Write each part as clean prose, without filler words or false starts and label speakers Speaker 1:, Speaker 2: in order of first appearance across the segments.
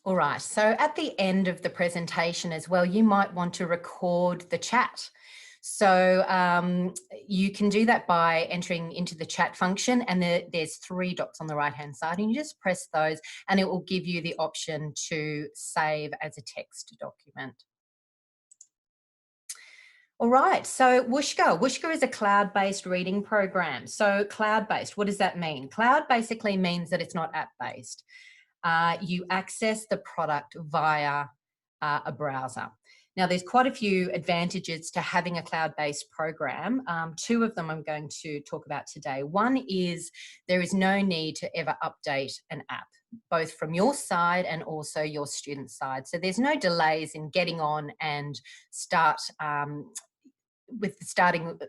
Speaker 1: All right, so at the end of the presentation as well, you might want to record the chat. So you can do that by entering into the chat function, and there's 3 dots on the right hand side, and you just press those and it will give you the option to save as a text document. All right, so Wushka. Wushka is a cloud-based reading program. So cloud-based, what does that mean? Cloud basically means that it's not app-based. You access the product via a browser. Now, there's quite a few advantages to having a cloud-based program. 2 of them I'm going to talk about today. One is there is no need to ever update an app, both from your side and also your student side. So there's no delays in getting on and starting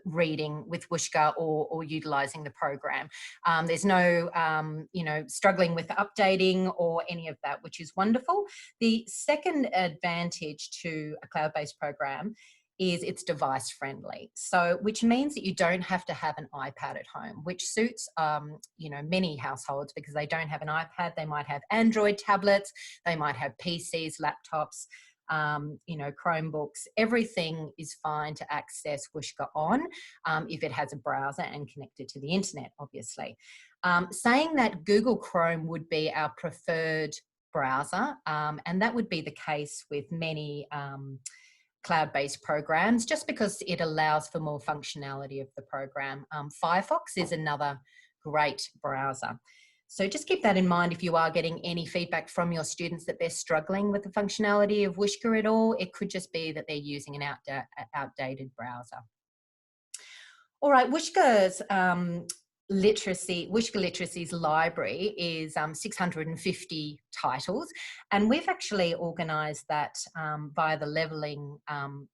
Speaker 1: reading with Wushka or utilising the program. There's no, struggling with updating or any of that, which is wonderful. The second advantage to a cloud-based program is it's device friendly. So, which means that you don't have to have an iPad at home, which suits, many households because they don't have an iPad. They might have Android tablets, they might have PCs, laptops, Chromebooks. Everything is fine to access Wushka on if it has a browser and connected to the internet, obviously. Saying that, Google Chrome would be our preferred browser, and that would be the case with many cloud-based programs, just because it allows for more functionality of the program. Firefox is another great browser. So just keep that in mind if you are getting any feedback from your students that they're struggling with the functionality of Wushka at all. It could just be that they're using an outdated browser. All right, Wushka Literacy's library is 650 titles, and we've actually organised that via the levelling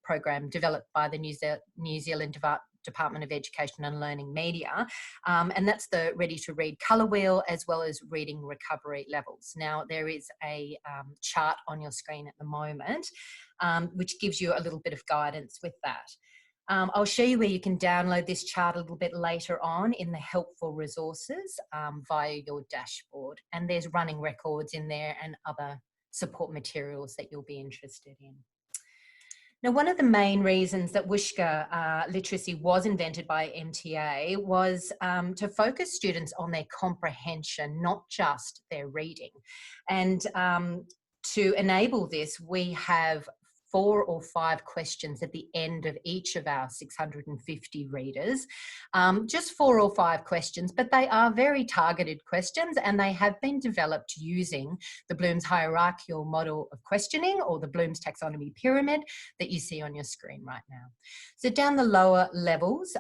Speaker 1: program developed by the New Zealand Department of Education and Learning Media, and that's the ready to read colour wheel as well as reading recovery levels. Now there is a chart on your screen at the moment which gives you a little bit of guidance with that. I'll show you where you can download this chart a little bit later on in the helpful resources via your dashboard, and there's running records in there and other support materials that you'll be interested in. Now, one of the main reasons that Wushka literacy was invented by MTA was to focus students on their comprehension, not just their reading. And to enable this, we have 4 or 5 questions at the end of each of our 650 readers. Just 4 or 5 questions, but they are very targeted questions, and they have been developed using the Bloom's hierarchical model of questioning, or the Bloom's taxonomy pyramid that you see on your screen right now. So down the lower levels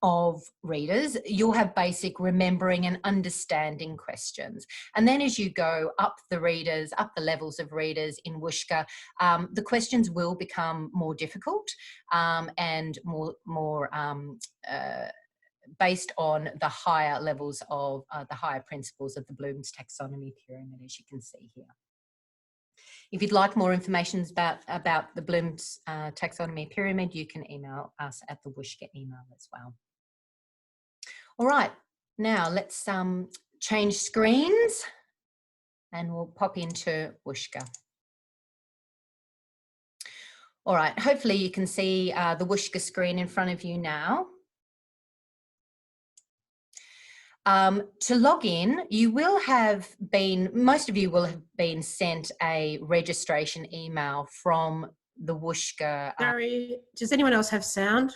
Speaker 1: of readers, you'll have basic remembering and understanding questions. And then as you go up the levels of readers in Wushka, the questions will become more difficult and more based on the higher levels of the higher principles of the Bloom's taxonomy pyramid, as you can see here. If you'd like more information about the Bloom's taxonomy pyramid, you can email us at the Wushka email as well. All right, now let's change screens and we'll pop into Wushka. All right, hopefully you can see the Wushka screen in front of you now. To log in, most of you will have been sent a registration email from the Wushka.
Speaker 2: Sorry, does anyone else have sound?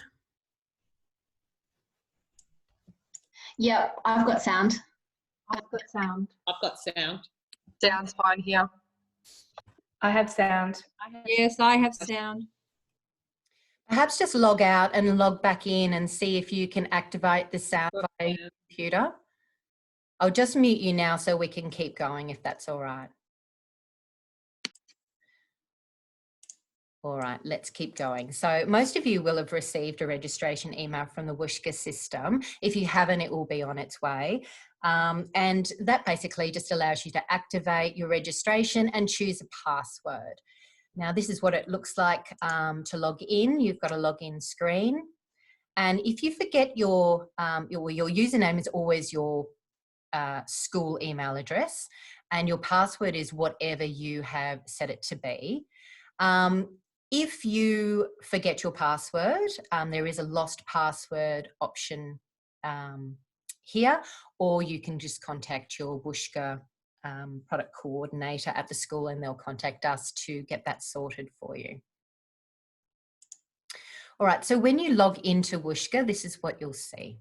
Speaker 3: Yeah, I've got sound.
Speaker 4: I've got sound.
Speaker 5: I've got sound.
Speaker 4: Sound's fine here. I have sound.
Speaker 6: Yes, I have sound.
Speaker 1: Perhaps just log out and log back in and see if you can activate the sound via your computer. I'll just mute you now so we can keep going if that's all right. All right, let's keep going. So most of you will have received a registration email from the Wushka system. If you haven't, it will be on its way. And that basically just allows you to activate your registration and choose a password. Now, this is what it looks like to log in. You've got a login screen. And if you forget your username is always your school email address. and your password is whatever you have set it to be. If you forget your password, there is a lost password option here, or you can just contact your Wushka product coordinator at the school, and they'll contact us to get that sorted for you. All right, so when you log into Wushka, this is what you'll see.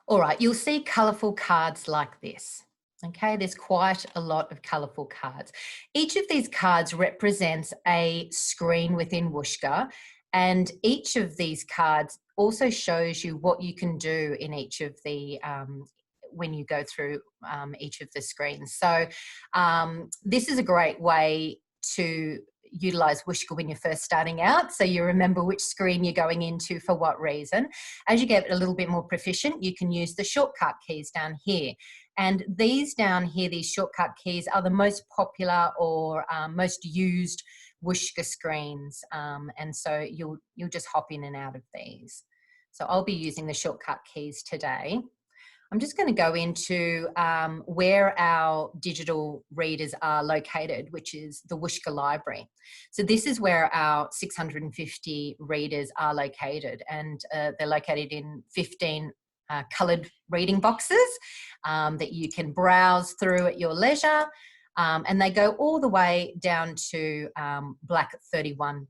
Speaker 1: All right, you'll see colourful cards like this. Okay, there's quite a lot of colourful cards. Each of these cards represents a screen within Wushka, and each of these cards also shows you what you can do in each of the when you go through each of the screens. So this is a great way to utilize Wushka when you're first starting out, so you remember which screen you're going into for what reason. As you get a little bit more proficient, you can use the shortcut keys down here. And these down here, these shortcut keys, are the most popular or most used Wushka screens. And so you'll just hop in and out of these. So I'll be using the shortcut keys today. I'm just going to go into where our digital readers are located, which is the Wushka library. So this is where our 650 readers are located, and they're located in 15 coloured reading boxes that you can browse through at your leisure, and they go all the way down to black 31++.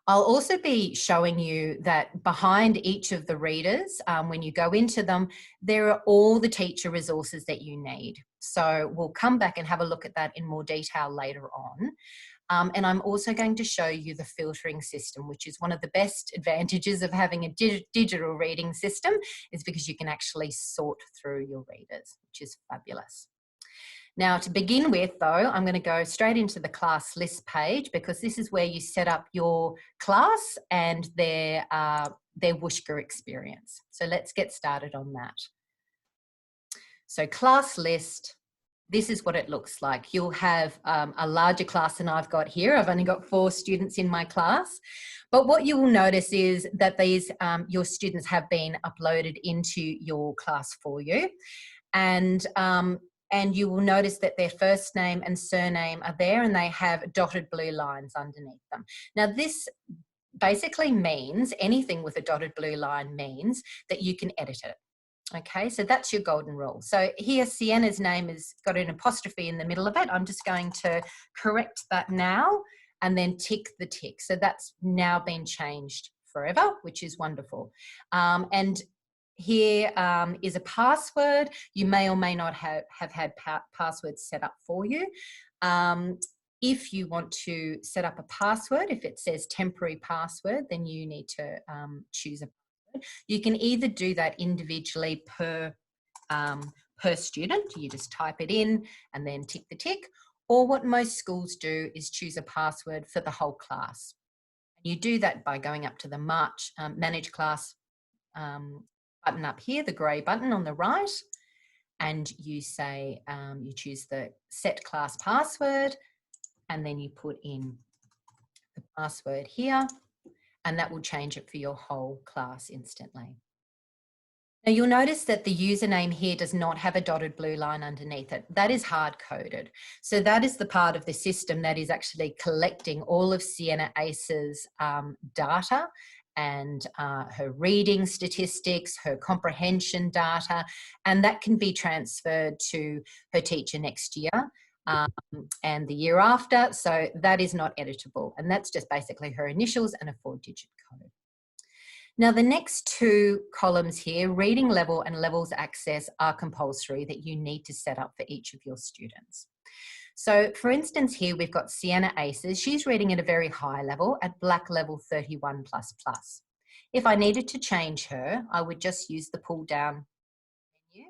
Speaker 1: I'll also be showing you that behind each of the readers, when you go into them, there are all the teacher resources that you need. So we'll come back and have a look at that in more detail later on. And I'm also going to show you the filtering system, which is one of the best advantages of having a digital reading system, is because you can actually sort through your readers, which is fabulous. Now, to begin with, though, I'm going to go straight into the class list page, because this is where you set up your class and their Wushka experience. So let's get started on that. So class list, this is what it looks like. You'll have a larger class than I've got here. I've only got 4 students in my class. But what you will notice is that these your students have been uploaded into your class for you. And you will notice that their first name and surname are there, and they have dotted blue lines underneath them. Now, this basically means, anything with a dotted blue line means that you can edit it. Okay, so that's your golden rule. So here, Sienna's name has got an apostrophe in the middle of it. I'm just going to correct that now and then tick the tick. So that's now been changed forever, which is wonderful. And here is a password. You may or may not have had passwords set up for you. If you want to set up a password, if it says temporary password, then you need to choose a password. You can either do that individually per student. You just type it in and then tick the tick. Or what most schools do is choose a password for the whole class. You do that by going up to the Manage Class button up here, the grey button on the right, and you say, you choose the set class password, and then you put in the password here, and that will change it for your whole class instantly. Now you'll notice that the username here does not have a dotted blue line underneath it. That is hard coded. So that is the part of the system that is actually collecting all of Sienna Ace's data, and her reading statistics, her comprehension data, and that can be transferred to her teacher next year and the year after. So that is not editable, and that's just basically her initials and a 4-digit code. Now the next 2 columns here, reading level and levels access, are compulsory that you need to set up for each of your students. So for instance, here we've got Sienna Aces. She's reading at a very high level, at black level 31++. If I needed to change her, I would just use the pull down menu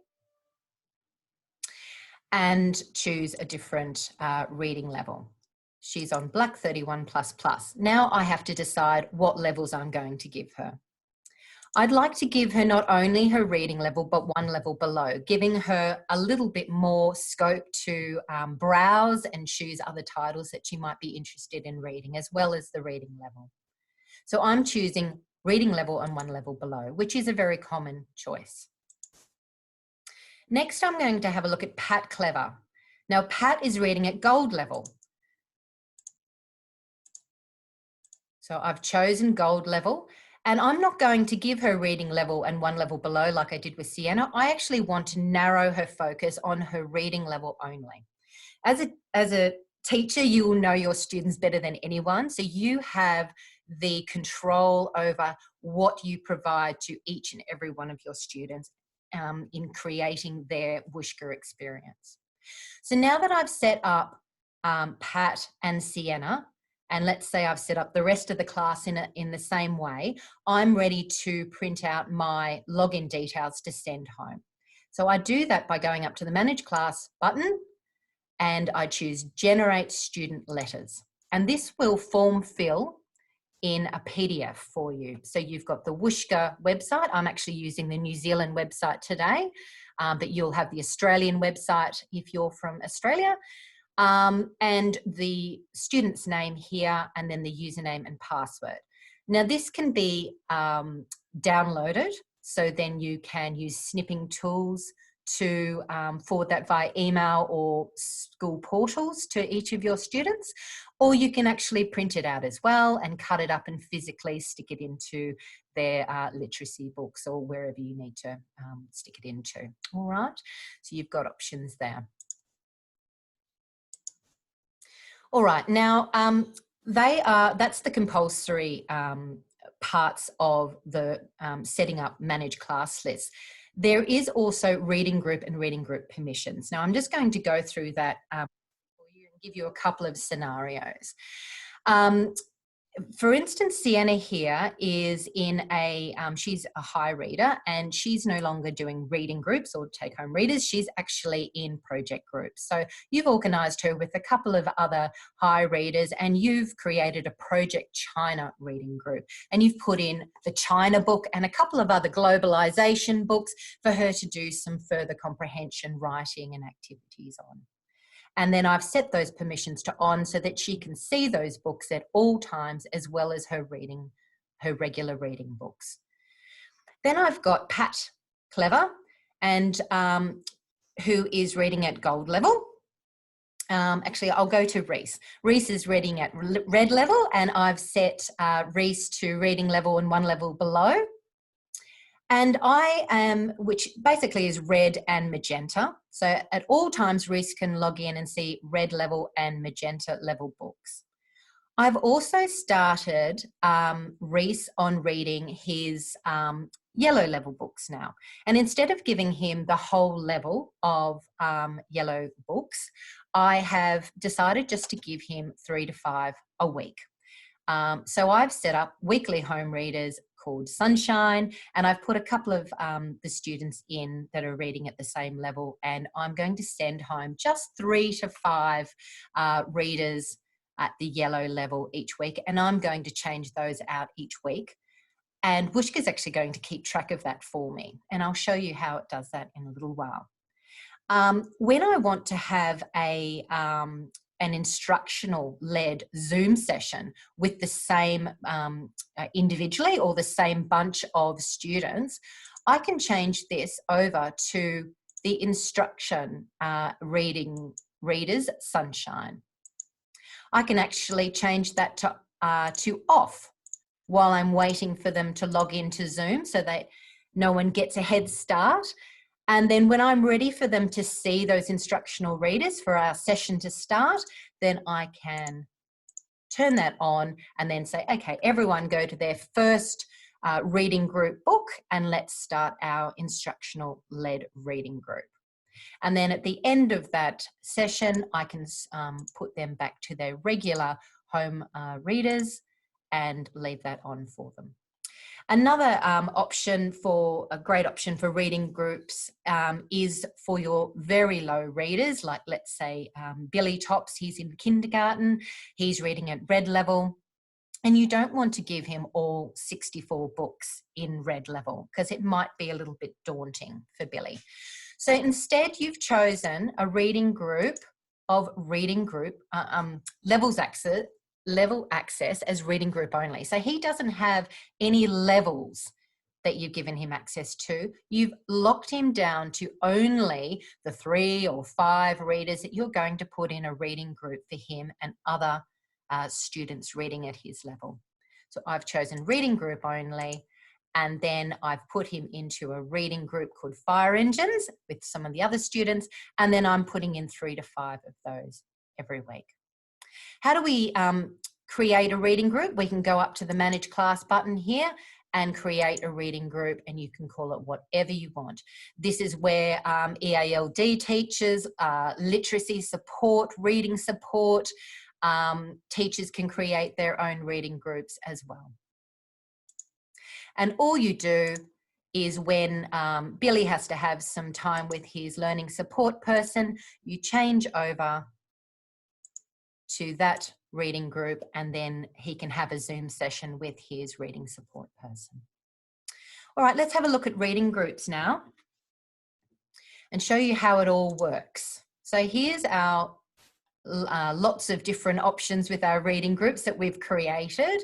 Speaker 1: and choose a different reading level. She's on black 31++. Now I have to decide what levels I'm going to give her. I'd like to give her not only her reading level, but one level below, giving her a little bit more scope to browse and choose other titles that she might be interested in reading, as well as the reading level. So I'm choosing reading level and one level below, which is a very common choice. Next, I'm going to have a look at Pat Clever. Now, Pat is reading at gold level. So I've chosen gold level, and I'm not going to give her reading level and one level below like I did with Sienna. I actually want to narrow her focus on her reading level only. As a teacher, you will know your students better than anyone, so you have the control over what you provide to each and every one of your students in creating their Wushka experience. So now that I've set up Pat and Sienna, and let's say I've set up the rest of the class in the same way, I'm ready to print out my login details to send home. So I do that by going up to the Manage Class button, and I choose Generate Student Letters. And this will form fill in a PDF for you. So you've got the Wushka website. I'm actually using the New Zealand website today, but you'll have the Australian website if you're from Australia. And the student's name here, and then the username and password. Now this can be downloaded, so then you can use snipping tools to forward that via email or school portals to each of your students, or you can actually print it out as well and cut it up and physically stick it into their literacy books or wherever you need to stick it into. All right, so you've got options there. All right, now that's the compulsory parts of the setting up managed class lists. There is also reading group and reading group permissions. Now I'm just going to go through that for you and give you a couple of scenarios. For instance, Sienna here is in she's a high reader, and she's no longer doing reading groups or take-home readers. She's actually in project groups. So you've organised her with a couple of other high readers, and you've created a Project China reading group. And you've put in the China book and a couple of other globalisation books for her to do some further comprehension writing and activities on. And then I've set those permissions to on so that she can see those books at all times, as well as her regular reading books. Then I've got Pat Clever, and who is reading at gold level. Actually, I'll go to Reese. Reese is reading at red level, and I've set Reese to reading level and one level below. And I am, which basically is red and magenta. So at all times, Reese can log in and see red level and magenta level books. I've also started Reese on reading his yellow level books now. And instead of giving him the whole level of yellow books, I have decided just to give him 3 to 5 a week. So I've set up weekly home readers called Sunshine, and I've put a couple of the students in that are reading at the same level, and I'm going to send home just 3 to 5 readers at the yellow level each week, and I'm going to change those out each week. And Wushka's actually going to keep track of that for me, and I'll show you how it does that in a little while. When I want to have an instructional-led Zoom session with the same individually or the same bunch of students, I can change this over to the instruction readers Sunshine. I can actually change that to off while I'm waiting for them to log into Zoom so that no one gets a head start. And then when I'm ready for them to see those instructional readers for our session to start, then I can turn that on and then say, okay, everyone go to their first reading group book, and let's start our instructional led reading group. And then at the end of that session, I can put them back to their regular home readers and leave that on for them. Another a great option for reading groups is for your very low readers, like let's say Billy Tops, he's in kindergarten, he's reading at red level. And you don't want to give him all 64 books in red level because it might be a little bit daunting for Billy. So instead, you've chosen a reading group of level access as reading group only. So he doesn't have any levels that you've given him access to. You've locked him down to only the 3 or 5 readers that you're going to put in a reading group for him and other students reading at his level. So I've chosen reading group only, and then I've put him into a reading group called Fire Engines with some of the other students, and then I'm putting in 3 to 5 of those every week. How do we create a reading group? We can go up to the Manage Class button here and create a reading group, and you can call it whatever you want. This is where EALD teachers, literacy support, reading support, teachers can create their own reading groups as well. And all you do is when Billy has to have some time with his learning support person, you change over to that reading group, and then he can have a Zoom session with his reading support person. All right, let's have a look at reading groups now and show you how it all works. So here's our lots of different options with our reading groups that we've created.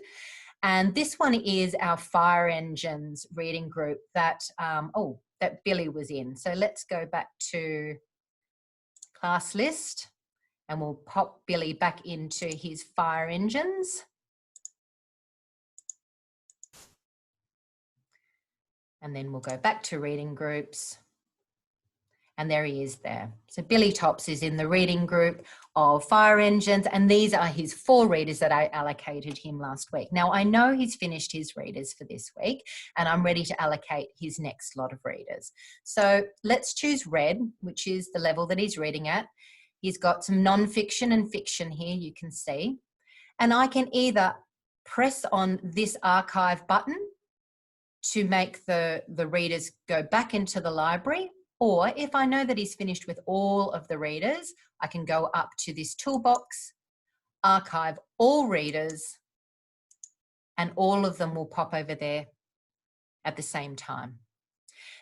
Speaker 1: And this one is our Fire Engines reading group that, that Billy was in. So let's go back to class list and we'll pop Billy back into his Fire Engines. And then we'll go back to reading groups. And there he is there. So Billy Tops is in the reading group of Fire Engines, and these are his 4 readers that I allocated him last week. Now, I know he's finished his readers for this week, and I'm ready to allocate his next lot of readers. So let's choose red, which is the level that he's reading at. He's got some non-fiction and fiction here, you can see. And I can either press on this archive button to make the readers go back into the library, or if I know that he's finished with all of the readers, I can go up to this toolbox, archive all readers, and all of them will pop over there at the same time.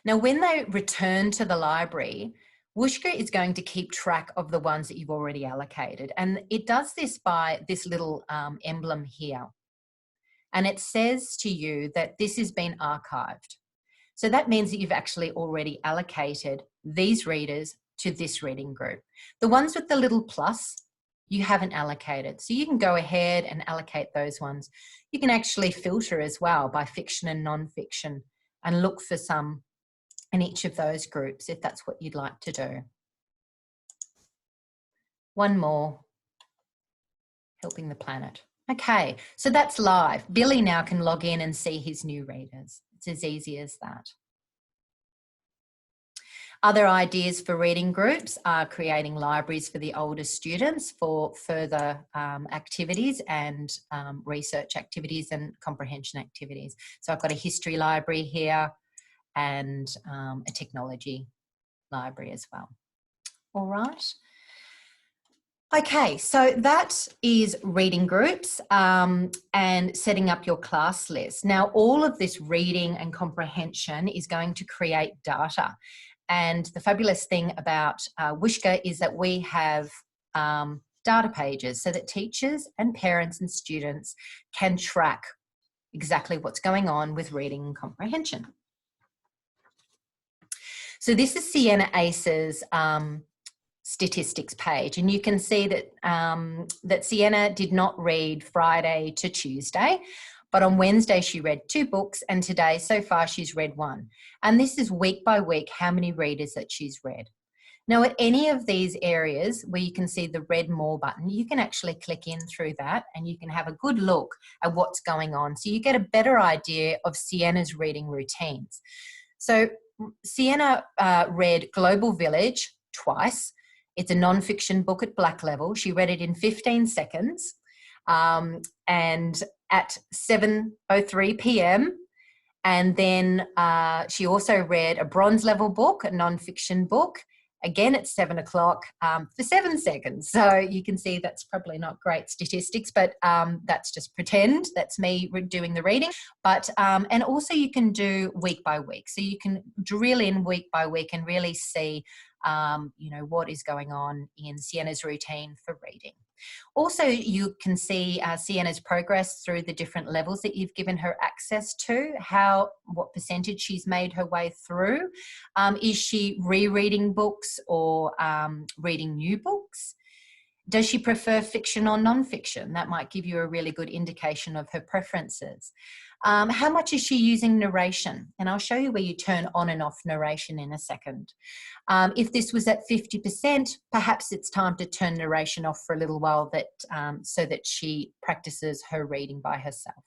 Speaker 1: Now, when they return to the library, Wushka is going to keep track of the ones that you've already allocated. And it does this by this little emblem here. And it says to you that this has been archived. So that means that you've actually already allocated these readers to this reading group. The ones with the little plus, you haven't allocated. So you can go ahead and allocate those ones. You can actually filter as well by fiction and non-fiction and look for some in each of those groups if that's what you'd like to do. One more, helping the planet. Okay, so that's live. Billy now can log in and see his new readers. It's as easy as that. Other ideas for reading groups are creating libraries for the older students for further activities and research activities and comprehension activities. So I've got a history library here and a technology library as well. All right. Okay, so that is reading groups and setting up your class list. Now, all of this reading and comprehension is going to create data. And the fabulous thing about Wushka is that we have data pages so that teachers and parents and students can track exactly what's going on with reading and comprehension. So this is Sienna Ace's statistics page, and you can see that that Sienna did not read Friday to Tuesday, but on Wednesday she read 2 books, and today so far she's read 1. And this is week by week how many readers that she's read. Now, at any of these areas where you can see the Read More button, you can actually click in through that and you can have a good look at what's going on, so you get a better idea of Sienna's reading routines. So Sienna read Global Village twice. It's a non-fiction book at black level. She read it in 15 seconds and at 7:03 p.m. And then she also read a bronze level book, a non-fiction book, again at 7 o'clock for 7 seconds. So you can see that's probably not great statistics, but that's just pretend. That's me doing the reading. But and also you can do week by week. So you can drill in week by week and really see, you know, what is going on in Sienna's routine for reading. Also, you can see Sienna's progress through the different levels that you've given her access to, what percentage she's made her way through. Is she rereading books or reading new books? Does she prefer fiction or non-fiction? That might give you a really good indication of her preferences. How much is she using narration? And I'll show you where you turn on and off narration in a second. If this was at 50%, perhaps it's time to turn narration off for a little while so that she practices her reading by herself.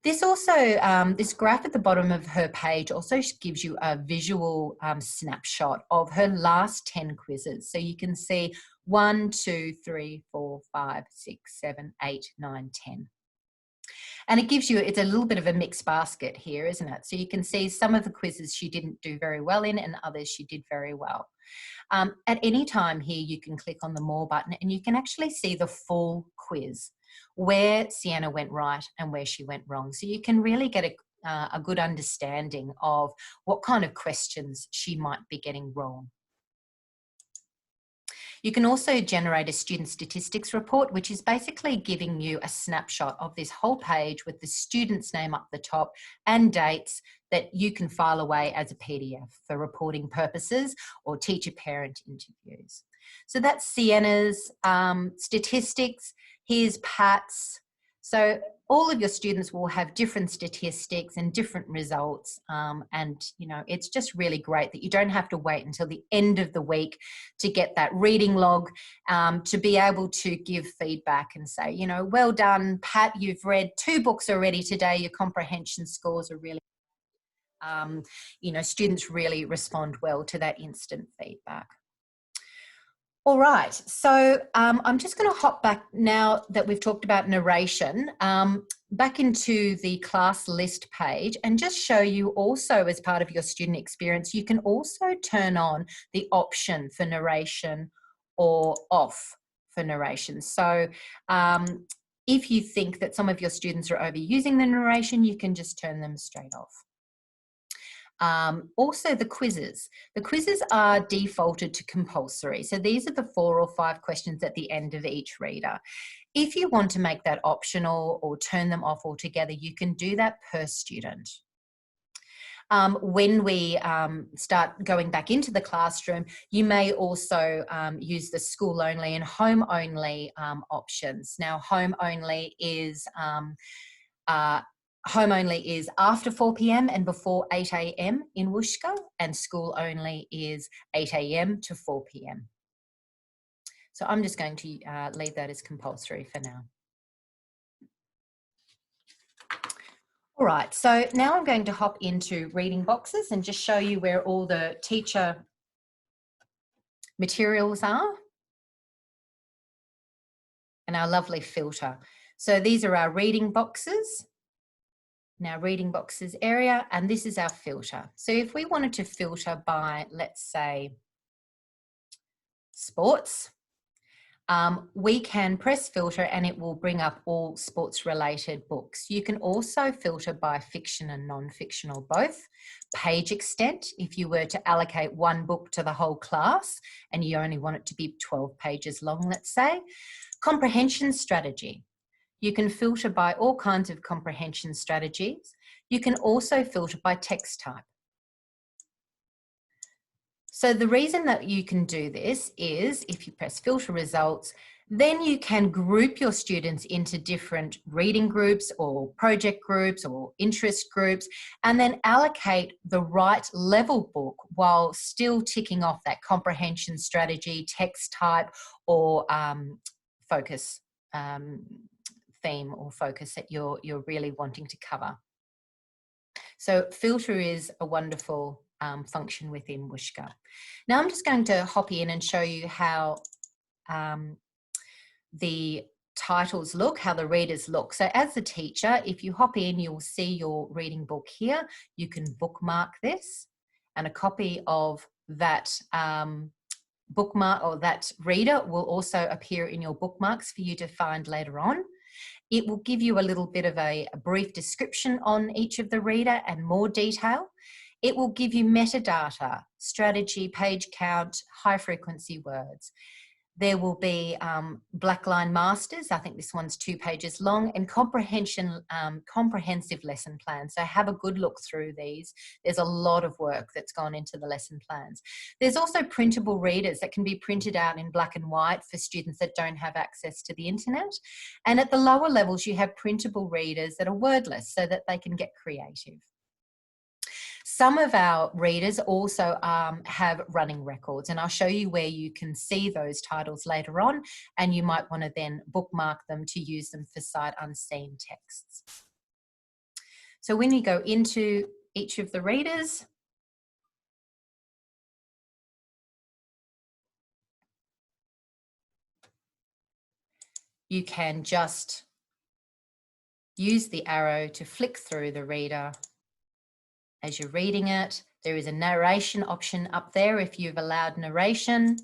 Speaker 1: This also, this graph at the bottom of her page also gives you a visual snapshot of her last 10 quizzes. So you can see 1, 2, 3, 4, 5, 6, 7, 8, 9, 10. And it gives you, it's a little bit of a mixed basket here, isn't it? So you can see some of the quizzes she didn't do very well in and others she did very well. At any time here, you can click on the More button and you can actually see the full quiz, where Sienna went right and where she went wrong. So you can really get a good understanding of what kind of questions she might be getting wrong. You can also generate a student statistics report, which is basically giving you a snapshot of this whole page with the student's name up the top and dates that you can file away as a PDF for reporting purposes or teacher-parent interviews. So that's Sienna's statistics. Here's Pat's. So all of your students will have different statistics and different results. And, you know, it's just really great that you don't have to wait until the end of the week to get that reading log, to be able to give feedback and say, you know, well done, Pat, you've read 2 books already today. Your comprehension scores are really, you know, students really respond well to that instant feedback. All right, so I'm just going to hop back now that we've talked about narration, back into the class list page and just show you also, as part of your student experience, you can also turn on the option for narration or off for narration. So if you think that some of your students are overusing the narration, you can just turn them straight off. Also the quizzes. The quizzes are defaulted to compulsory. So these are the 4 or 5 questions at the end of each reader. If you want to make that optional or turn them off altogether, you can do that per student. When we start going back into the classroom, you may also use the school only and home only options. Now, home only is after 4 p.m. and before 8 a.m. in Wushka, and school only is 8 a.m. to 4 p.m. So I'm just going to leave that as compulsory for now. All right, so now I'm going to hop into reading boxes and just show you where all the teacher materials are and our lovely filter. So these are our reading boxes. Now reading boxes area, and this is our filter. So if we wanted to filter by, let's say, sports, we can press filter and it will bring up all sports related books. You can also filter by fiction and non-fiction or both. Page extent, if you were to allocate 1 book to the whole class and you only want it to be 12 pages long, let's say. Comprehension strategy. You can filter by all kinds of comprehension strategies. You can also filter by text type. So the reason that you can do this is if you press filter results, then you can group your students into different reading groups or project groups or interest groups, and then allocate the right level book while still ticking off that comprehension strategy, text type, or focus theme or focus that you're really wanting to cover. So filter is a wonderful function within Wushka. Now I'm just going to hop in and show you how the titles look, how the readers look. So as the teacher, if you hop in, you'll see your reading book here. You can bookmark this, and a copy of that bookmark or that reader will also appear in your bookmarks for you to find later on. It will give you a little bit of a brief description on each of the reader and more detail. It will give you metadata, strategy, page count, high frequency words. There will be blackline masters. I think this one's 2 pages long, and comprehensive lesson plans. So have a good look through these. There's a lot of work that's gone into the lesson plans. There's also printable readers that can be printed out in black and white for students that don't have access to the internet. And at the lower levels, you have printable readers that are wordless so that they can get creative. Some of our readers also have running records, and I'll show you where you can see those titles later on, and you might want to then bookmark them to use them for sight unseen texts. So when you go into each of the readers, you can just use the arrow to flick through the reader as you're reading it. There is a narration option up there if you've allowed narration.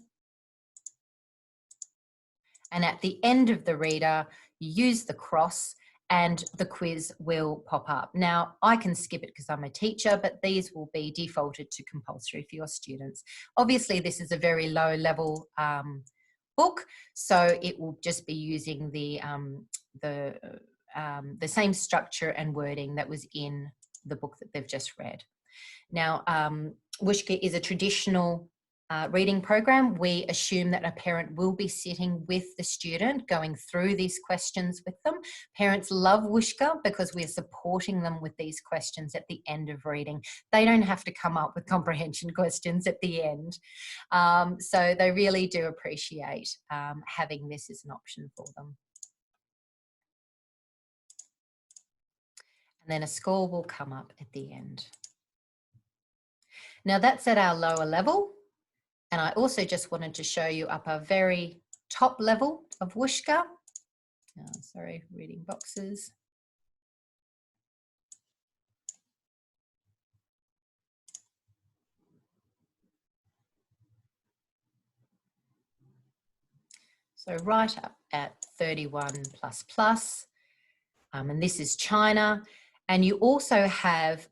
Speaker 1: And at the end of the reader, you use the cross and the quiz will pop up. Now, I can skip it because I'm a teacher, but these will be defaulted to compulsory for your students. Obviously, this is a very low level book, so it will just be using the same structure and wording that was in the book that they've just read. Now, Wushka is a traditional reading program. We assume that a parent will be sitting with the student going through these questions with them. Parents love Wushka because we're supporting them with these questions at the end of reading. They don't have to come up with comprehension questions at the end. So they really do appreciate having this as an option for them. And then a score will come up at the end. Now that's at our lower level. And I also just wanted to show you up a very top level of Wushka. Sorry, reading boxes. So right up at 31++. And this is China. And you also have,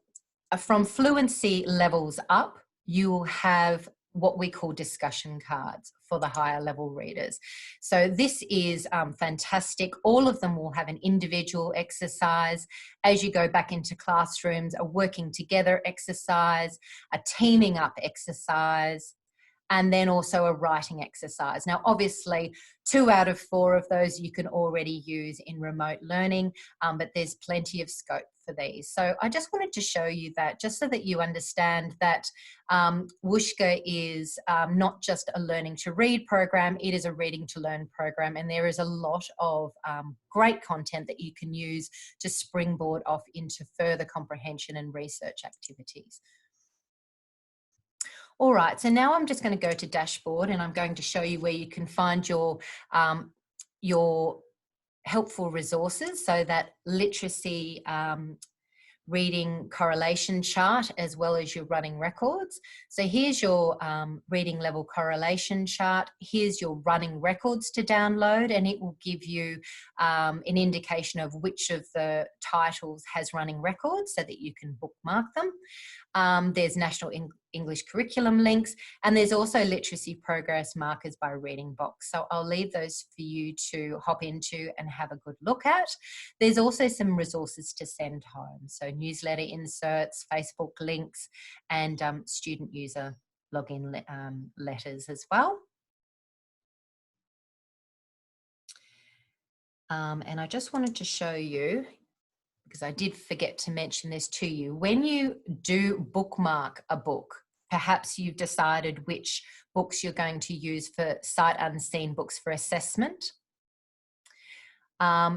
Speaker 1: from fluency levels up, you will have what we call discussion cards for the higher level readers. So this is fantastic. All of them will have an individual exercise. As you go back into classrooms, a working together exercise, a teaming up exercise, and then also a writing exercise. Now, obviously, 2 out of 4 of those you can already use in remote learning, but there's plenty of scope for these. So I just wanted to show you that, just so that you understand that Wushka is not just a learning to read program, it is a reading to learn program, and there is a lot of great content that you can use to springboard off into further comprehension and research activities. All right, so now I'm just going to go to dashboard and I'm going to show you where you can find your helpful resources. So that literacy reading correlation chart, as well as your running records. So here's your reading level correlation chart. Here's your running records to download, and it will give you an indication of which of the titles has running records so that you can bookmark them. There's National English curriculum links, and there's also literacy progress markers by reading box. So I'll leave those for you to hop into and have a good look at. There's also some resources to send home. So newsletter inserts, Facebook links, and student user login letters as well. And I just wanted to show you, because I did forget to mention this to you, when you do bookmark a book, perhaps you've decided which books you're going to use for sight unseen books for assessment,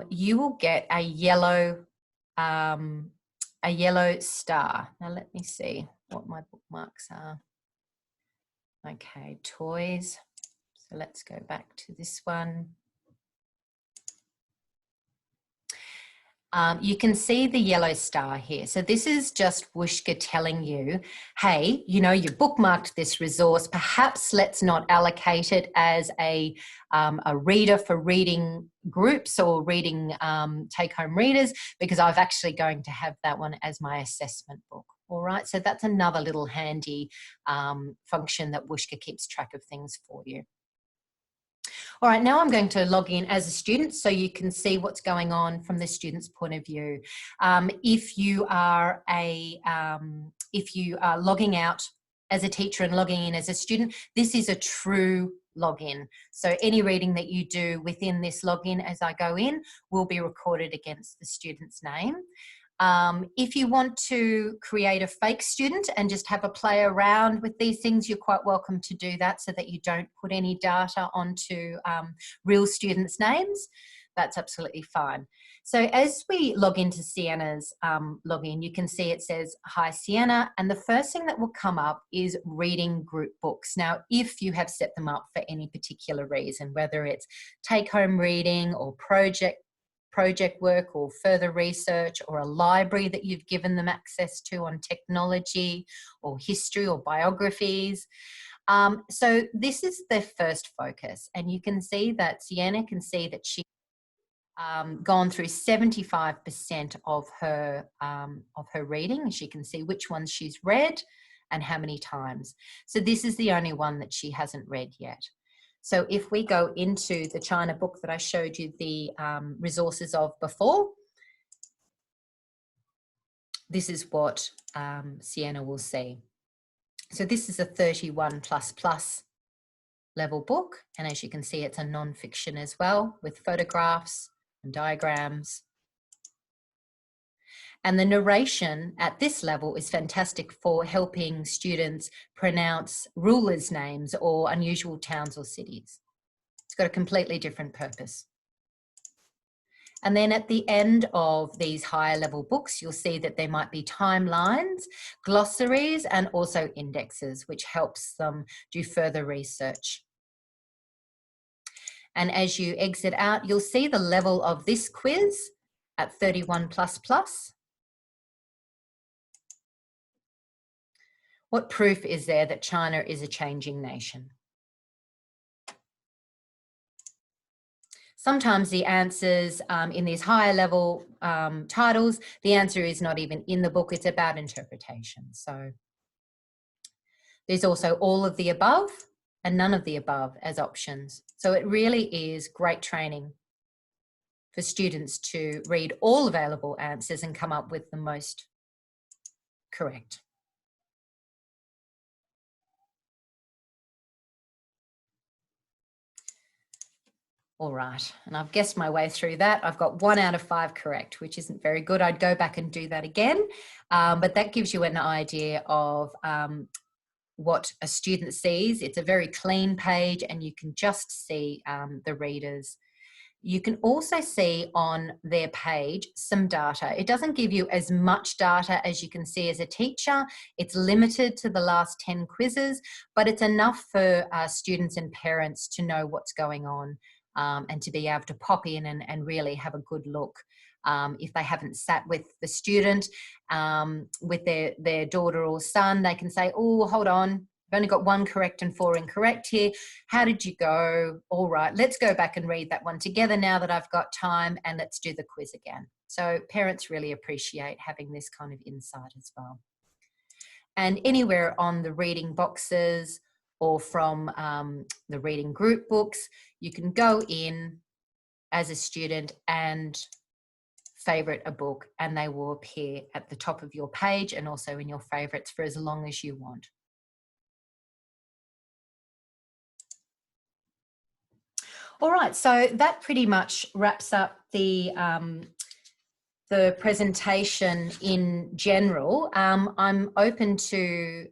Speaker 1: you will get a yellow star. Now let me see what my bookmarks are. Okay, toys. So let's go back to this one. you can see the yellow star here. So this is just Wushka telling you, hey, you know, you bookmarked this resource. Perhaps let's not allocate it as a reader for reading groups or reading take-home readers, because I've actually going to have that one as my assessment book. All right, so that's another little handy function that Wushka keeps track of things for you. All right, now I'm going to log in as a student so you can see what's going on from the student's point of view. If you are logging out as a teacher and logging in as a student, this is a true login. So any reading that you do within this login as I go in will be recorded against the student's name. If you want to create a fake student and just have a play around with these things, you're quite welcome to do that so that you don't put any data onto real students' names. That's absolutely fine. So as we log into Sienna's login, you can see it says, hi Sienna, and the first thing that will come up is reading group books. Now, if you have set them up for any particular reason, whether it's take-home reading or project work or further research, or a library that you've given them access to on technology or history or biographies. So this is their first focus, and you can see that Sienna can see that she's gone through 75% of her reading. She can see which ones she's read and how many times. So this is the only one that she hasn't read yet. So if we go into the China book that I showed you the resources of before, this is what Sienna will see. So this is a 31++ level book. And as you can see, it's a non-fiction as well, with photographs and diagrams. And the narration at this level is fantastic for helping students pronounce rulers' names or unusual towns or cities. It's got a completely different purpose. And then at the end of these higher level books, you'll see that there might be timelines, glossaries, and also indexes, which helps them do further research. And as you exit out, you'll see the level of this quiz at 31++. What proof is there that China is a changing nation? Sometimes the answers in these higher level titles, the answer is not even in the book, it's about interpretation. So there's also all of the above and none of the above as options. So it really is great training for students to read all available answers and come up with the most correct. All right, and I've guessed my way through that. I've got 1 out of 5 correct, which isn't very good. I'd go back and do that again, but that gives you an idea of what a student sees. It's a very clean page and you can just see the readers. You can also see on their page some data. It doesn't give you as much data as you can see as a teacher. It's limited to the last 10 quizzes, but it's enough for students and parents to know what's going on. And to be able to pop in and really have a good look. If they haven't sat with the student, with their daughter or son, they can say, oh, hold on, I've only got 1 correct and 4 incorrect here. How did you go? All right, let's go back and read that one together now that I've got time, and let's do the quiz again. So parents really appreciate having this kind of insight as well. And anywhere on the reading boxes or from the reading group books, you can go in as a student and favourite a book, and they will appear at the top of your page and also in your favourites for as long as you want. All right, so that pretty much wraps up the presentation in general. I'm open to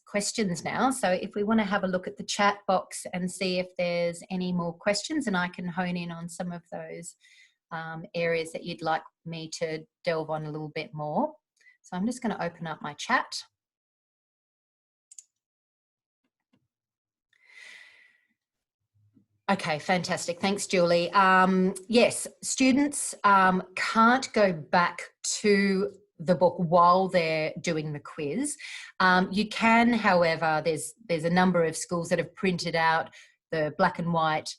Speaker 1: questions now. So if we want to have a look at the chat box and see if there's any more questions, and I can hone in on some of those areas that you'd like me to delve on a little bit more. So I'm just going to open up my chat. Okay, fantastic. Thanks, Julie. Yes, students can't go back to the book while they're doing the quiz. You can, however, there's a number of schools that have printed out the black and white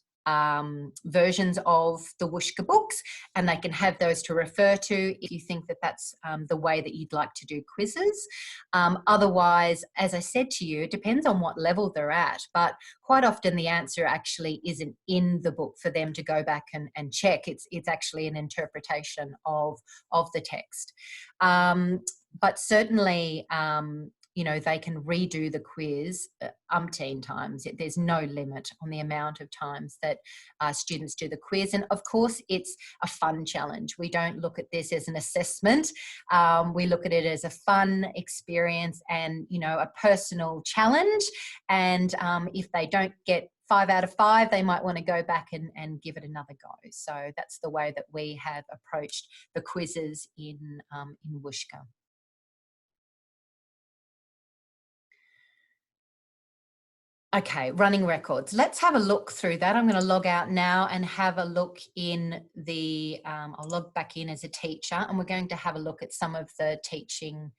Speaker 1: versions of the Wushka books, and they can have those to refer to if you think that that's the way that you'd like to do quizzes. Otherwise, as I said to you, it depends on what level they're at, but quite often the answer actually isn't in the book for them to go back and check. It's actually an interpretation of the text. But certainly, you know, they can redo the quiz umpteen times. There's no limit on the amount of times that students do the quiz. And of course, it's a fun challenge. We don't look at this as an assessment. We look at it as a fun experience and, you know, a personal challenge. And if they don't get 5 out of 5, they might want to go back and give it another go. So that's the way that we have approached the quizzes in Wushka. Okay, running records. Let's have a look through that. I'm going to log out now and have a look in the, I'll log back in as a teacher, and we're going to have a look at some of the teaching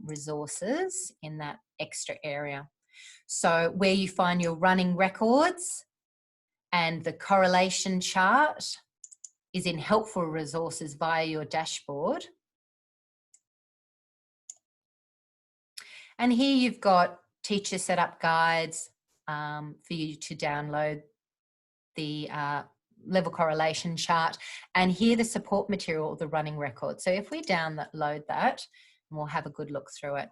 Speaker 1: resources in that extra area. So where you find your running records and the correlation chart is in helpful resources via your dashboard. And here you've got teacher setup guides for you to download the level correlation chart, and here the support material, the running record. So if we download that, we'll have a good look through it.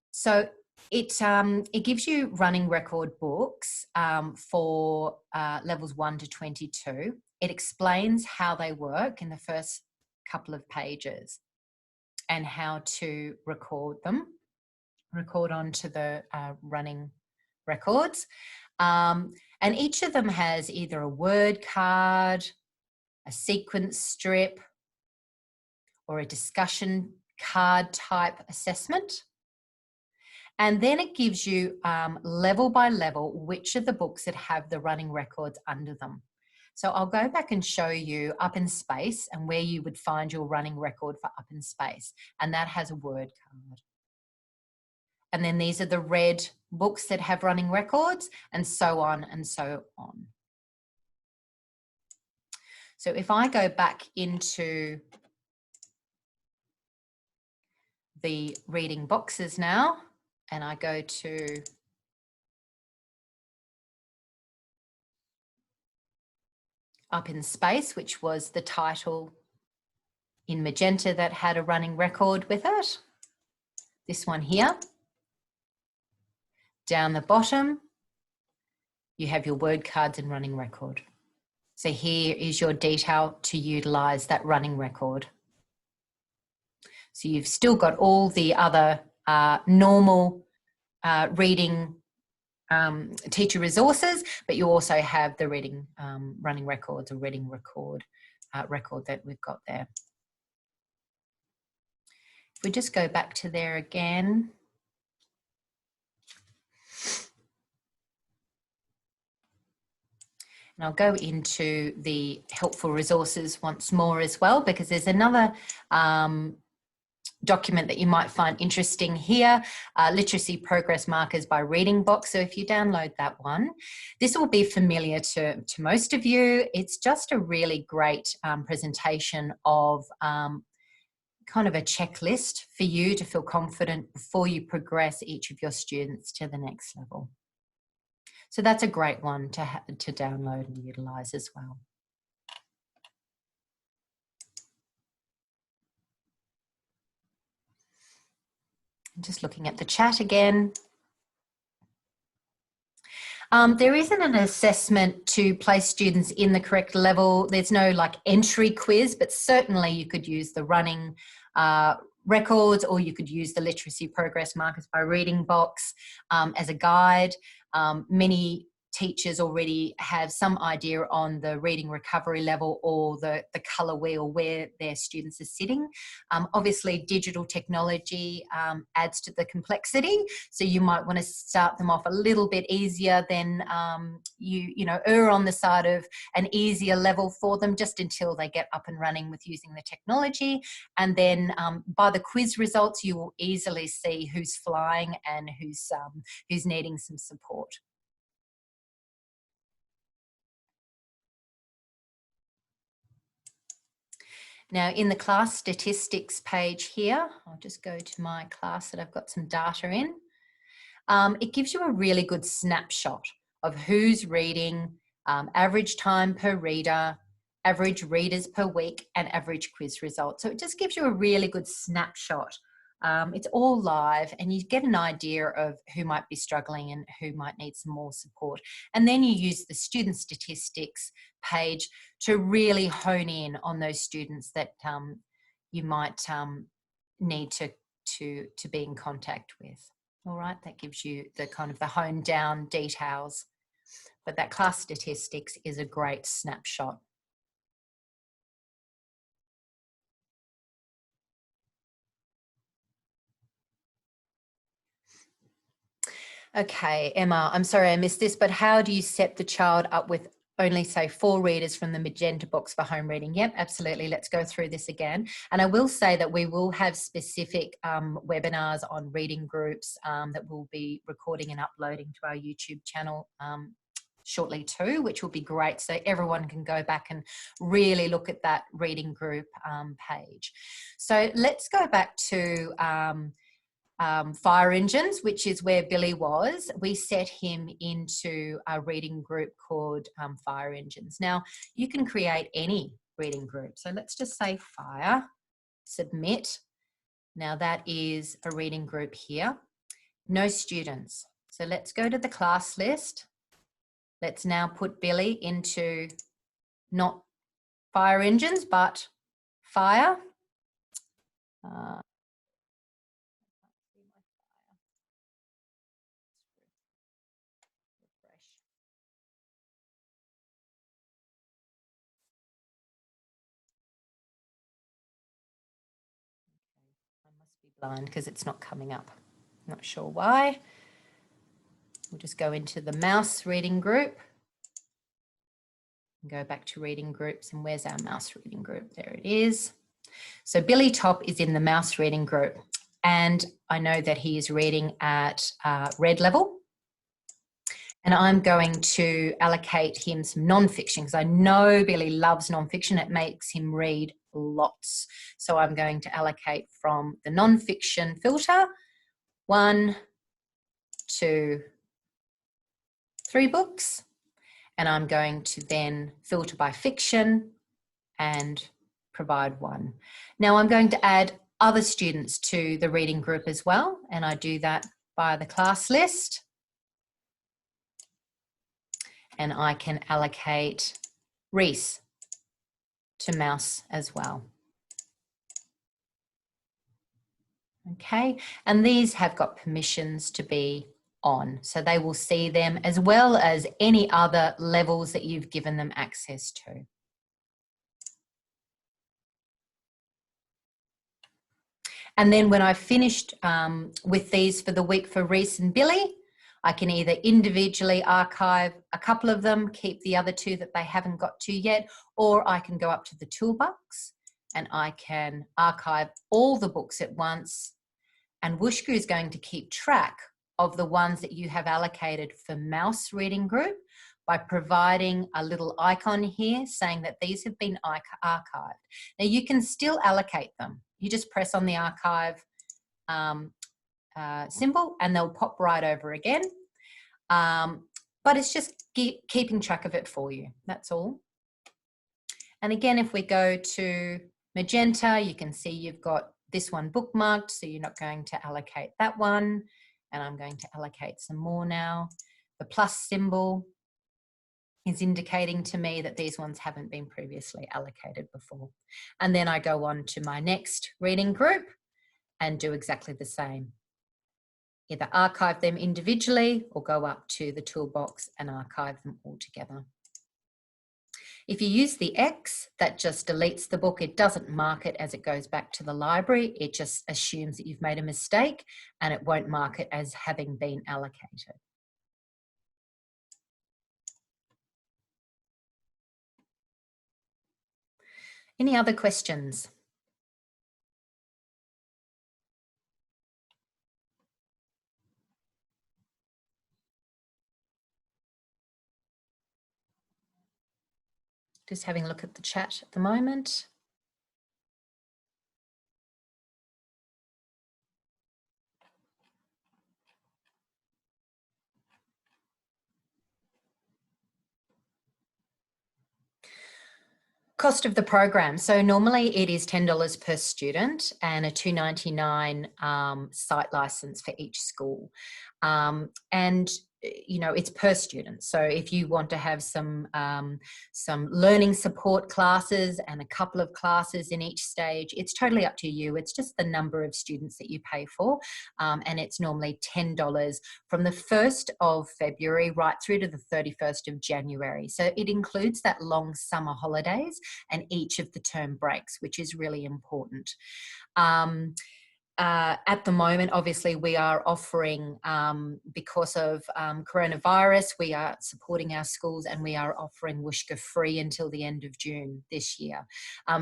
Speaker 1: So it gives you running record books for levels 1 to 22. It explains how they work in the first couple of pages and how to record them. Record onto the running records. And each of them has either a word card, a sequence strip, or a discussion card type assessment. And then it gives you level by level which of the books that have the running records under them. So I'll go back and show you Up in Space and where you would find your running record for Up in Space. And that has a word card. And then these are the red books that have running records, and so on and so on. So if I go back into the reading boxes now, and I go to Up in Space, which was the title in magenta that had a running record with it, this one here. Down the bottom, you have your word cards and running record. So here is your detail to utilise that running record. So you've still got all the other normal reading teacher resources, but you also have the reading running records or reading record that we've got there. If we just go back to there again. And I'll go into the helpful resources once more as well, because there's another document that you might find interesting here, Literacy Progress Markers by Reading Box. So if you download that one, this will be familiar to most of you. It's just a really great presentation of kind of a checklist for you to feel confident before you progress each of your students to the next level. So that's a great one to download and utilise as well. I'm just looking at the chat again. There isn't an assessment to place students in the correct level. There's no like entry quiz, but certainly you could use the running records, or you could use the Literacy Progress Markers by Reading Box as a guide. Many teachers already have some idea on the reading recovery level or the colour wheel where their students are sitting. Obviously, digital technology adds to the complexity, so you might want to start them off a little bit easier, then you know, err on the side of an easier level for them just until they get up and running with using the technology. And then by the quiz results, you will easily see who's flying and who's needing some support. Now, in the class statistics page here, I'll just go to my class that I've got some data in. It gives you a really good snapshot of who's reading, average time per reader, average readers per week, and average quiz results. So it just gives you a really good snapshot. It's all live and you get an idea of who might be struggling and who might need some more support. And then you use the student statistics page to really hone in on those students that you might need to be in contact with. All right, that gives you the kind of the honed down details. But that class statistics is a great snapshot. Okay, Emma, I'm sorry I missed this, but how do you set the child up with only say 4 readers from the magenta box for home reading? Yep, absolutely. Let's go through this again. And I will say that we will have specific webinars on reading groups that we'll be recording and uploading to our YouTube channel shortly too, which will be great. So everyone can go back and really look at that reading group page. So let's go back to fire engines, which is where Billy was. We set him into a reading group called fire engines. Now you can create any reading group. So let's just say fire, submit. Now that is a reading group here. No students. So let's go to the class list. Let's now put Billy into not fire engines, but fire. Blind because it's not coming up. Not sure why. We'll just go into the mouse reading group and go back to reading groups. And where's our mouse reading group? There it is. So Billy Top is in the mouse reading group, and I know that he is reading at red level. And I'm going to allocate him some non-fiction because I know Billy loves non-fiction. It makes him read lots. So I'm going to allocate from the non-fiction filter 1, 2, 3 books. And I'm going to then filter by fiction and provide 1. Now I'm going to add other students to the reading group as well. And I do that via the class list. And I can allocate Reese to mouse as well. Okay, and these have got permissions to be on, so they will see them as well as any other levels that you've given them access to. And then when I've finished with these for the week for Reese and Billy, I can either individually archive a couple of them, keep the other 2 that they haven't got to yet, or I can go up to the toolbox and I can archive all the books at once. And Wushka is going to keep track of the ones that you have allocated for mouse reading group by providing a little icon here saying that these have been archived. Now you can still allocate them. You just press on the archive symbol and they'll pop right over again. But it's just keeping track of it for you. That's all. And again, if we go to magenta, you can see you've got this one bookmarked, so you're not going to allocate that one. And I'm going to allocate some more now. The plus symbol is indicating to me that these ones haven't been previously allocated before. And then I go on to my next reading group and do exactly the same. either archive them individually or go up to the toolbox and archive them all together. If you use the X, that just deletes the book. It doesn't mark it as it goes back to the library. It just assumes that you've made a mistake and it won't mark it as having been allocated. Any other questions? Just having a look at the chat at the moment. Cost of the program. So normally it is $10 per student and a $2.99 site license for each school. And you know, it's per student. So if you want to have some learning support classes and a couple of classes in each stage, it's totally up to you. It's just the number of students that you pay for. And it's normally $10 from the 1st of February right through to the 31st of January. So it includes that long summer holidays and each of the term breaks, which is really important. At the moment, obviously, we are offering, because of coronavirus, we are supporting our schools and we are offering Wushka free until the end of June this year.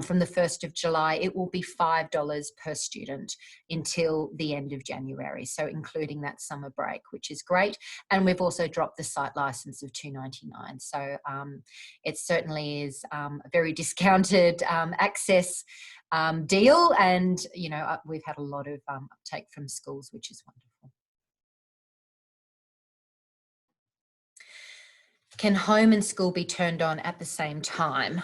Speaker 1: From the 1st of July, it will be $5 per student until the end of January, so including that summer break, which is great. And we've also dropped the site license of $2.99. So it certainly is a very discounted access deal, and you know, we've had a lot of uptake from schools, which is wonderful. Can home and school be turned on at the same time?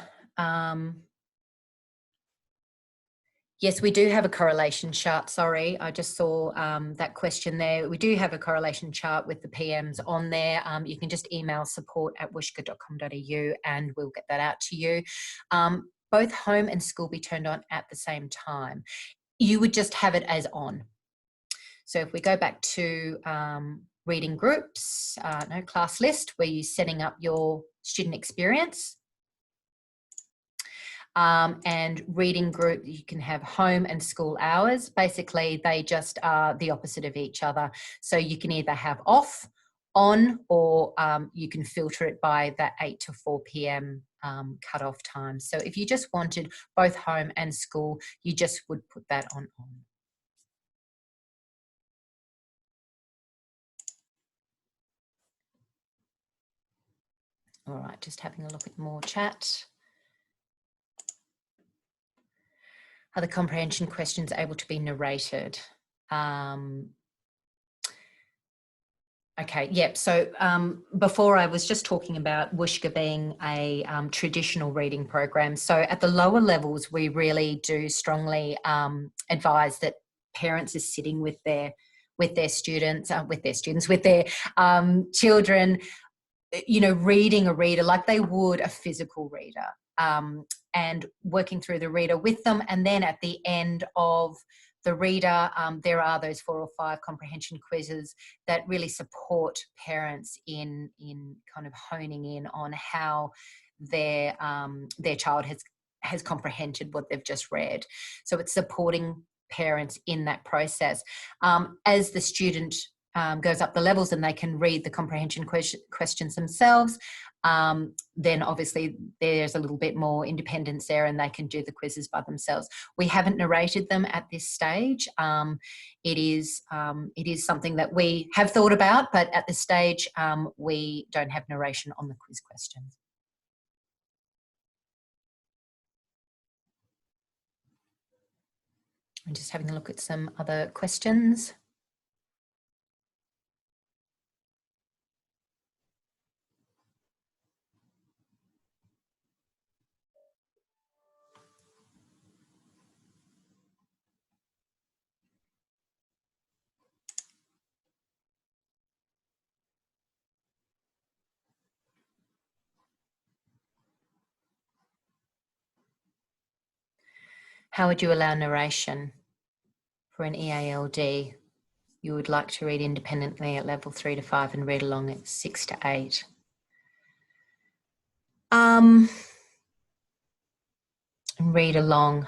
Speaker 1: Yes, we do have a correlation chart. Sorry, I just saw that question there. We do have a correlation chart with the PMs on there. You can just email support@wushka.com.au and we'll get that out to you. Both home and school be turned on at the same time. You would just have it as on. So if we go back to reading groups, class list, where you're setting up your student experience, and reading group, you can have home and school hours. Basically, they just are the opposite of each other. So you can either have off, on, or you can filter it by that 8 to 4 p.m. Cutoff time. So if you just wanted both home and school, you just would put that on. All right, just having a look at more chat. Are the comprehension questions able to be narrated? Okay, yep. So before I was just talking about Wushka being a traditional reading program. So at the lower levels, we really do strongly advise that parents are sitting with their students, with their children, you know, reading a reader like they would a physical reader, and working through the reader with them. And then at the end of the reader, there are those 4 or 5 comprehension quizzes that really support parents in kind of honing in on how their child has comprehended what they've just read. So it's supporting parents in that process. As the student goes up the levels and they can read the comprehension questions themselves, then obviously there's a little bit more independence there and they can do the quizzes by themselves. We haven't narrated them at this stage. It is something that we have thought about, but at this stage we don't have narration on the quiz questions. I'm just having a look at some other questions. How would you allow narration for an EALD? you would like to read independently at level 3 to 5 and read along at 6 to 8. Read along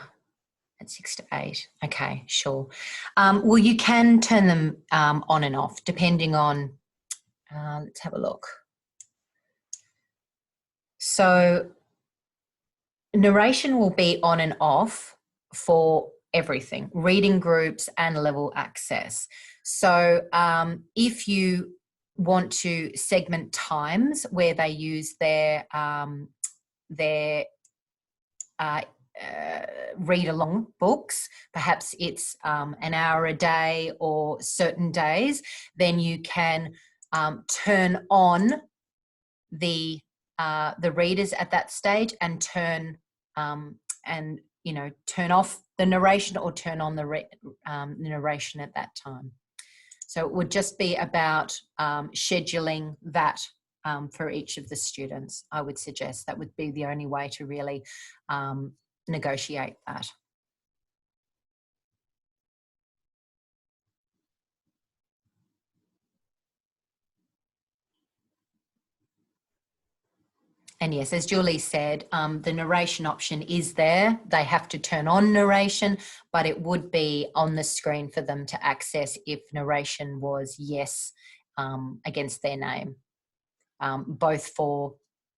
Speaker 1: at 6 to 8. Okay, sure. Well, you can turn them on and off depending on, let's have a look. So narration will be on and off for everything, reading groups and level access. So if you want to segment times where they use their read along books, perhaps it's an hour a day or certain days, then you can turn on the readers at that stage and turn turn off the narration or turn on the narration at that time. So it would just be about scheduling that for each of the students. I would suggest that would be the only way to really negotiate that. And yes, as Julie said, the narration option is there. They have to turn on narration, but it would be on the screen for them to access if narration was yes against their name, both for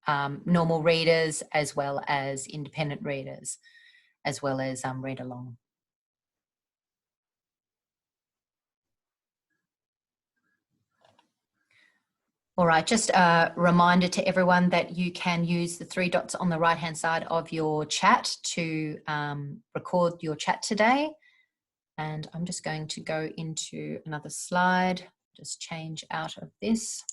Speaker 1: normal readers as well as independent readers, as well as read along. All right, just a reminder to everyone that you can use the 3 dots on the right-hand side of your chat to record your chat today. And I'm just going to go into another slide, just change out of this.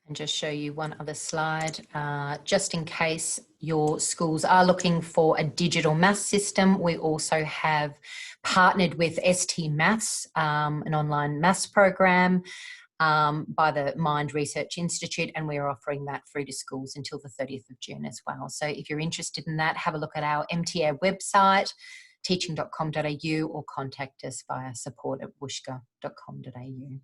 Speaker 1: And just show you one other slide, just in case your schools are looking for a digital maths system. We also have partnered with ST Maths, an online maths program by the Mind Research Institute, and we're offering that free to schools until the 30th of June as well. So if you're interested in that, have a look at our MTA website, teaching.com.au, or contact us via support@wushka.com.au.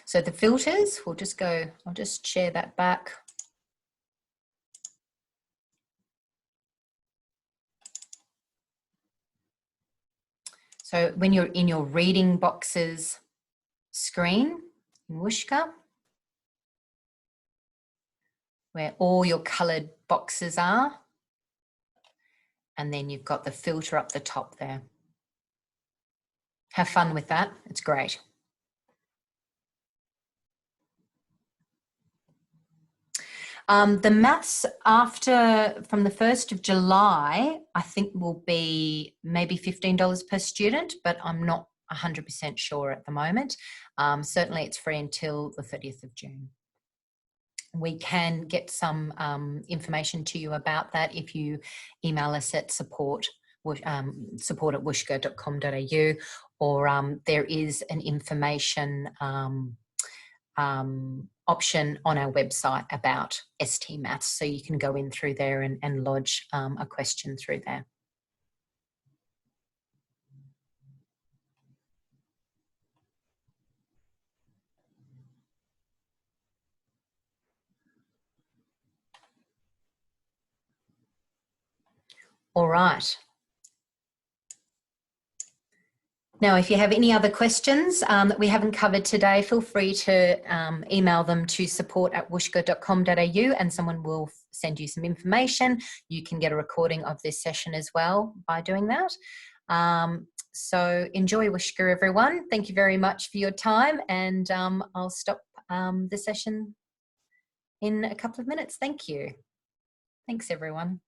Speaker 1: So the filters, we'll just go, I'll just share that back. So when you're in your reading boxes screen in Wushka, where all your coloured boxes are, and then you've got the filter up the top there. Have fun with that, it's great. The maths from the 1st of July, I think will be maybe $15 per student, but I'm not 100% sure at the moment. Certainly it's free until the 30th of June. We can get some information to you about that if you email us at support@wushka.com.au, or there is an information option on our website about ST Maths, so you can go in through there and lodge a question through there. All right. Now, if you have any other questions that we haven't covered today, feel free to email them to support@wushka.com.au, and someone will send you some information. You can get a recording of this session as well by doing that. So enjoy Wushka, everyone. Thank you very much for your time, and I'll stop the session in a couple of minutes. Thank you. Thanks, everyone.